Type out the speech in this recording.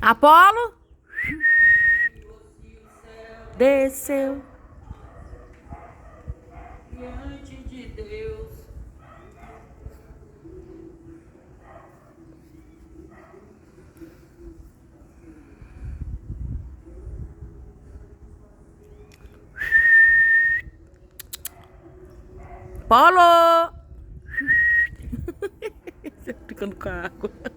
Apolo desceu. Diante de Deus. Polo! Você ficando com a água.